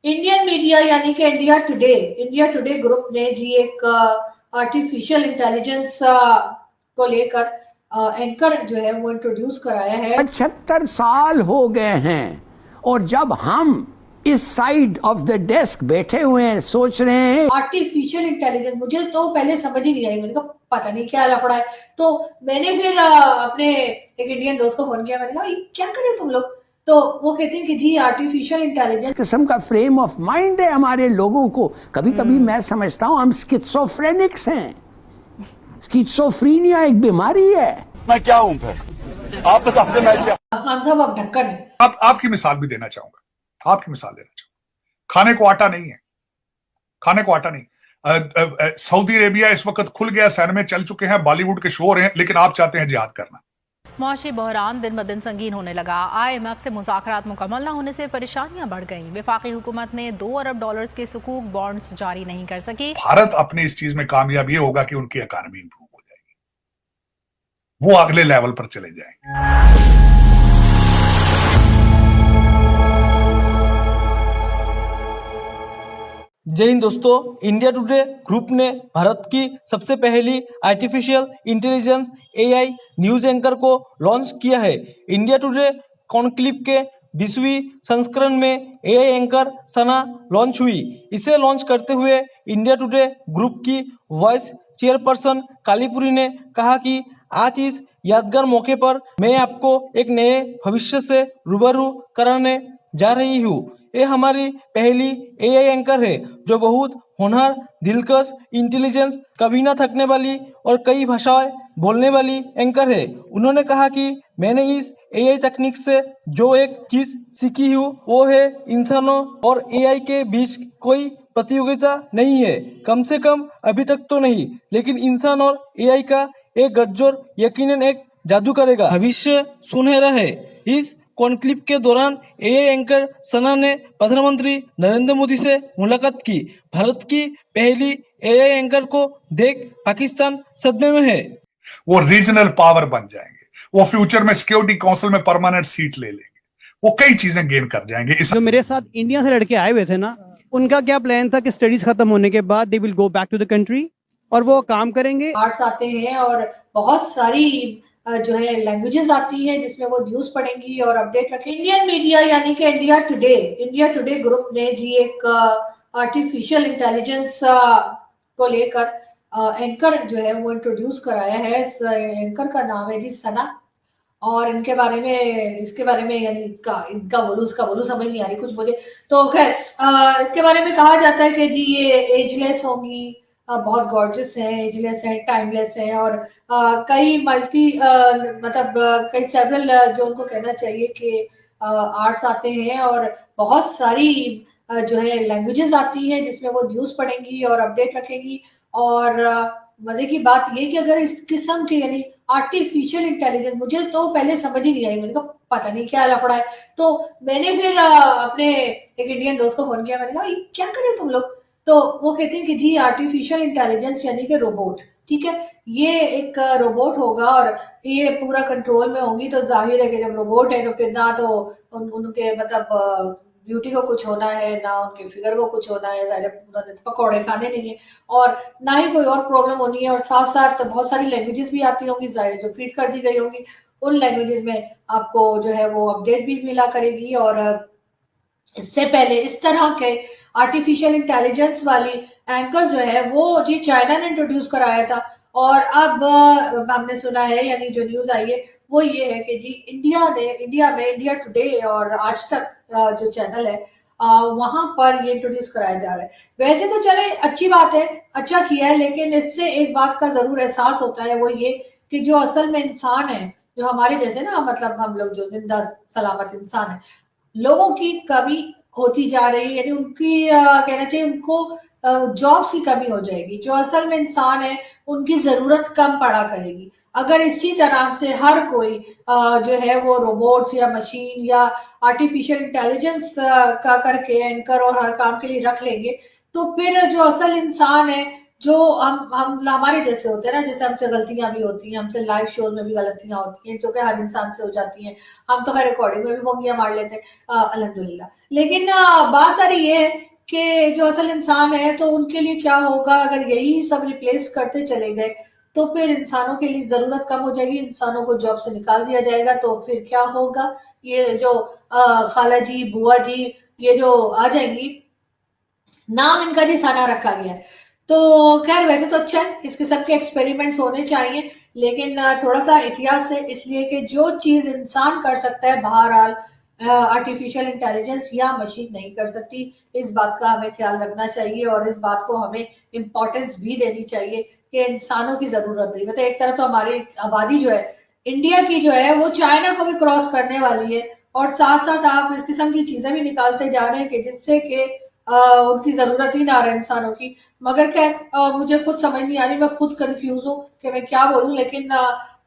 Indian media यानी कि India today group ने जी एक आर्टिफिशियल इंटेलिजेंस को लेकर एंकर जो है वो इंट्रोड्यूस कराया है। 75 साल हो गए हैं और जब हम इस साइड ऑफ द डेस्क बैठे हुए हैं सोच रहे हैं आर्टिफिशियल इंटेलिजेंस, मुझे तो पहले समझ ही नहीं आई। मैंने कहा पता नहीं क्या लफड़ा है। तो मैंने फिर अपने एक इंडियन दोस्त को फोन किया। मैंने कहा क्या करे तुम लोग? तो वो कहते हैं कि जी आर्टिफिशियल इंटेलिजेंस इस किस्म का फ्रेम ऑफ माइंड है हमारे लोगों को। कभी कभी मैं समझता हूं हम स्किज़ोफ्रेनिक्स हैं। स्किज़ोफ्रेनिया एक बीमारी है। मैं क्या हूं फिर? आप बताते मैं क्या? खान साहब आप ढक्कन है। आपकी मिसाल भी देना चाहूंगा, खाने को आटा नहीं है, सऊदी अरेबिया इस वक्त खुल गया, सैर में चल चुके हैं, बॉलीवुड के शो हैं, लेकिन आप चाहते हैं जिहाद करना। मौशी बहरान दिन ब दिन संगीन होने लगा। IMF से मुज़ाकरात मुकम्मल न होने से परेशानियां बढ़ गईं। वफाकी हुकूमत ने $2 अरब के सुकूक बॉन्ड्स जारी नहीं कर सकी। भारत अपने इस चीज में कामयाब ये होगा कि उनकी इकॉनमी इंप्रूव हो जाएगी, वो अगले लेवल पर चले जाएंगे। जय हिंद दोस्तों, इंडिया टुडे ग्रुप ने भारत की सबसे पहली artificial intelligence AI news anchor को लॉन्च किया है। इंडिया टुडे कॉन्क्लेव के 20वीं संस्करण में AI एंकर सना लॉन्च हुई। इसे लॉन्च करते हुए इंडिया टुडे ग्रुप की वाइस चेयरपर्सन कालीपुरी ने कहा कि आज इस यादगार मौके पर मैं आपको एक नए भविष्य से रूबरू कराने जा रही हूँ। ये हमारी पहली AI एंकर है जो बहुत होनहार, दिलकश, इंटेलिजेंस, कभी ना थकने वाली और कई भाषाएं बोलने वाली एंकर है। उन्होंने कहा कि मैंने इस AI तकनीक से जो एक चीज सीखी हूँ वो है इंसानों और AI के बीच कोई प्रतियोगिता नहीं है, कम से कम अभी तक तो नहीं, लेकिन इंसान और AI का एक गठजोड़ यकीनन एक जादू करेगा। भविष्य सुनहरा है। इस कॉन्क्लेव के दौरान AI एंकर सना ने प्रधानमंत्री नरेंद्र मोदी से मुलाकात की। भारत की पहली AI एंकर को देख पाकिस्तान सदमे में है। वो रीजनल पावर बन जाएंगे, वो फ्यूचर में सिक्योरिटी काउंसिल में परमानेंट सीट ले लेंगे, वो कई चीजें गेन कर जाएंगे। जो मेरे साथ इंडिया से लड़के आए हुए थे ना, उनका क्या प्लान था कि स्टडीज खत्म होने के बाद they will go back to the country और वो काम करेंगे। आर्ट्स आते हैं और बहुत सारी जो है लैंग्वेजेस आती हैं जिसमें वो न्यूज पढ़ेंगी और अपडेट रखेंगे। इंडियन मीडिया यानी कि इंडिया टुडे ग्रुप ने जी एक आर्टिफिशियल इंटेलिजेंस को लेकर एंकर जो है वो इंट्रोड्यूस कराया है। इस एंकर का नाम है जी सना, और इसके बारे में यानी इनका बोलूं उसका बोलूं समझ नहीं आ रही कुछ मुझे। तो खैर इसके बारे में कहा जाता है कि जी ये एजलेस होंगी, बहुत गॉर्जियस हैं, एजलेस हैं, टाइमलेस हैं, और कई कई सेवरल जो उनको कहना चाहिए कि आर्ट्स आते हैं और बहुत सारी जो है लैंग्वेजेस आती हैं जिसमें वो न्यूज पढ़ेंगी और अपडेट रखेंगी। और मजे की बात ये कि अगर इस किस्म की यानी आर्टिफिशियल इंटेलिजेंस, मुझे तो पहले समझ ही नहीं आई। मैंने कहा पता नहीं क्या लफड़ा है। तो मैंने फिर अपने एक इंडियन दोस्त को फोन किया। मैंने कहा क्या करे तुम लोग? तो वो कहते हैं कि जी आर्टिफिशियल इंटेलिजेंस यानी कि रोबोट, ठीक है, ये एक रोबोट होगा और ये पूरा कंट्रोल में होंगी। तो जाहिर है कि जब रोबोट है तो फिर ना तो उनके मतलब ब्यूटी को कुछ होना है, ना उनके फिगर को कुछ होना है, उन्होंने पकौड़े खाने नहीं है, और ना ही कोई और प्रॉब्लम होनी है। और साथ साथ बहुत सारी लैंग्वेजेस भी आती होंगी, जाहिर जो फीड कर दी गई होंगी, उन लैंग्वेजेस में आपको जो है वो अपडेट भी मिला करेगी। और इससे पहले इस तरह के आर्टिफिशियल इंटेलिजेंस वाली एंकर जो है वो जी चाइना ने इंट्रोड्यूस कराया था। और अब हमने सुना है, यानी जो न्यूज आई है वो ये है कि जी इंडिया टुडे और आज तक जो चैनल है वहां पर ये इंट्रोड्यूस कराया जा रहा है। वैसे तो चले अच्छी बात है, अच्छा किया है, लेकिन इससे एक बात का जरूर एहसास होता है, वो ये कि जो असल में इंसान है, जो हमारे जैसे ना मतलब हम लोग जो जिंदा सलामत इंसान है, लोगों की कमी होती जा रही है। यानी उनकी कहना चाहिए उनको जॉब्स की कमी हो जाएगी। जो असल में इंसान है उनकी जरूरत कम पड़ा करेगी अगर इसी तरह से हर कोई जो है वो रोबोट्स या मशीन या आर्टिफिशियल इंटेलिजेंस का करके एंकर और हर काम के लिए रख लेंगे। तो फिर जो असल इंसान है जो हम हमारे जैसे होते हैं ना, जैसे हमसे गलतियां भी होती हैं, हमसे लाइव शोज में भी गलतियां होती हैं जो कि हर इंसान से हो जाती हैं। हम तो हर रिकॉर्डिंग में भी मोंगियां मार लेते हैं, अल्हम्दुलिल्लाह। लेकिन बात सारी ये है कि जो असल इंसान है तो उनके लिए क्या होगा अगर यही सब रिप्लेस करते चले गए, तो फिर इंसानों के लिए जरूरत कम हो जाएगी, इंसानों को जॉब से निकाल दिया जाएगा, तो फिर क्या होगा? ये जो खाला जी, बुआ जी, ये जो आ जाएंगी, नाम इनका जी सना रखा गया है। तो खैर वैसे तो अच्छा है, इस किस्म के एक्सपेरिमेंट्स होने चाहिए, लेकिन थोड़ा सा एहतियात से, इसलिए कि जो चीज इंसान कर सकता है बहरहाल आर्टिफिशियल इंटेलिजेंस या मशीन नहीं कर सकती। इस बात का हमें ख्याल रखना चाहिए और इस बात को हमें इम्पोर्टेंस भी देनी चाहिए कि इंसानों की जरूरत नहीं। मतलब एक तरह तो हमारी आबादी जो है इंडिया की जो है वो चाइना को भी क्रॉस करने वाली है, और साथ साथ आप इस किस्म की चीजें भी निकालते जा रहे हैं कि जिससे कि उनकी जरूरत ही ना रहे इंसानों की। मगर खैर मुझे खुद समझ नहीं आ रही, मैं खुद कंफ्यूज हूँ कि मैं क्या बोलूं, लेकिन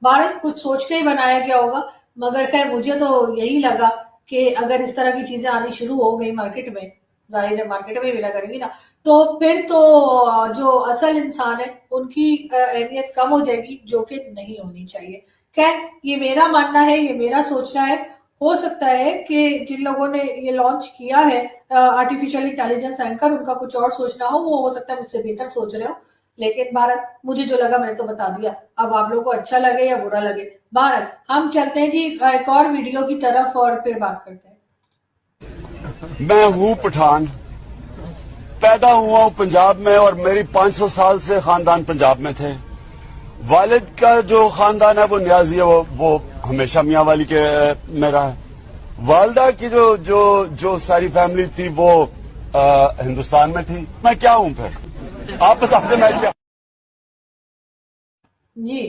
भारत कुछ सोच के ही बनाया गया होगा। मगर खैर मुझे तो यही लगा कि अगर इस तरह की चीजें आनी शुरू हो गई मार्केट में, जाहिर है मार्केट में मिला करेंगी ना, तो फिर तो जो असल इंसान है उनकी अहमियत कम हो जाएगी, जो कि नहीं होनी चाहिए। खैर ये मेरा मानना है, ये मेरा सोचना है। हो सकता है कि जिन लोगों ने ये लॉन्च किया है आर्टिफिशियल इंटेलिजेंस एंकर, उनका कुछ और सोचना हो सकता है मुझसे बेहतर सोच रहे हो, लेकिन भारत मुझे जो लगा मैंने तो बता दिया। अब आप लोगों को अच्छा लगे या बुरा लगे, भारत हम चलते हैं जी एक और वीडियो की तरफ और फिर बात करते हैं। मैं हूं पठान, पैदा हुआ हूं पंजाब में और मेरी 500 साल से खानदान पंजाब में थे। वालिद का जो खानदान है वो न्याजी है, वो हमेशा मियाँ वाली के में रहा है। वालदा की जो सारी फैमिली थी वो हिंदुस्तान में थी। मैं क्या हूं फिर आप बता दें मैं क्या। जी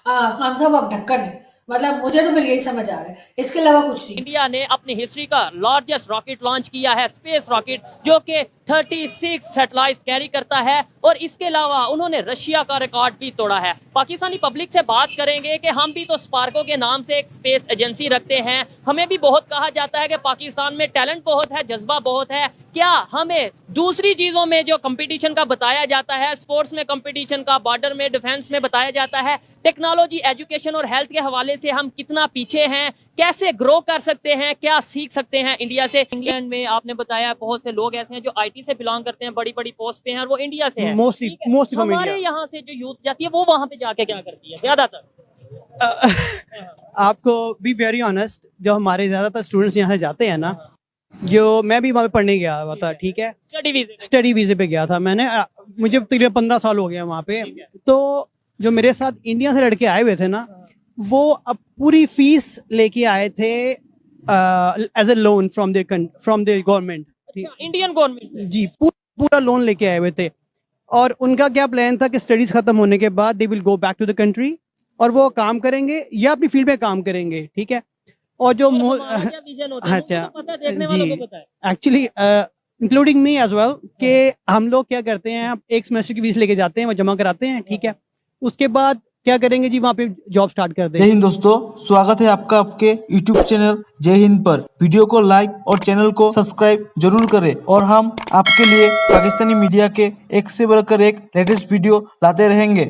खान साहब आप ढक्कन है, मतलब मुझे तो फिर यही समझ आ रहा है, इसके अलावा कुछ नहीं। इंडिया ने अपनी हिस्ट्री का लार्जेस्ट रॉकेट लॉन्च किया है, स्पेस रॉकेट, जो कि 36 सैटेलाइट्स कैरी करता है, और इसके अलावा उन्होंने रशिया का रिकॉर्ड भी तोड़ा है। पाकिस्तानी पब्लिक से बात करेंगे कि हम भी तो स्पार्को के नाम से एक स्पेस एजेंसी रखते हैं, हमें भी बहुत कहा जाता है कि पाकिस्तान में टैलेंट बहुत है, जज्बा बहुत है। क्या हमें दूसरी चीजों में जो कंपटीशन का बताया जाता है, स्पोर्ट्स में कंपटीशन का, बॉर्डर में, डिफेंस में बताया जाता है, टेक्नोलॉजी, एजुकेशन और हेल्थ के हवाले से हम कितना पीछे हैं, कैसे ग्रो कर सकते हैं, क्या सीख सकते हैं इंडिया से? इंग्लैंड में आपने बताया बहुत से लोग ऐसे हैं जो आईटी से बिलोंग करते हैं, बड़ी बड़ी पोस्ट पे हैं, और वो इंडिया से है। मोस्टली हमारे यहाँ से जो यूथ जाती है वो वहां पे जाके क्या करती है ज्यादातर? आपको बी वेरी ऑनेस्ट, जो हमारे ज्यादातर स्टूडेंट्स यहाँ से जाते हैं ना, जो मैं भी वहाँ पे पढ़ने गया हुआ था, ठीक है, स्टडी वीजे पे गया था मैंने, मुझे तकरीबन 15 साल हो गया वहाँ पे। तो जो मेरे साथ इंडिया से लड़के आए हुए थे ना, वो अब पूरी फीस लेके आए थे as a loan from the government. Indian government जी, पूरा लोन लेके आए हुए थे, और उनका क्या प्लान था कि स्टडीज खत्म होने के बाद they will go back to the country, और वो काम करेंगे या अपनी फील्ड में काम करेंगे, ठीक है। और जो अच्छा जी, actually including me as well, कि हम लोग क्या करते हैं, एक सेमेस्टर की फीस लेके जाते हैं, वो जमा कराते हैं, ठीक है, उसके बाद क्या करेंगे जी, वहाँ पे जॉब स्टार्ट कर देंगे। जय हिंद दोस्तों, स्वागत है आपका आपके YouTube चैनल जय हिंद पर। वीडियो को लाइक और चैनल को सब्सक्राइब जरूर करें, और हम आपके लिए पाकिस्तानी मीडिया के एक से बढ़कर एक लेटेस्ट वीडियो लाते रहेंगे।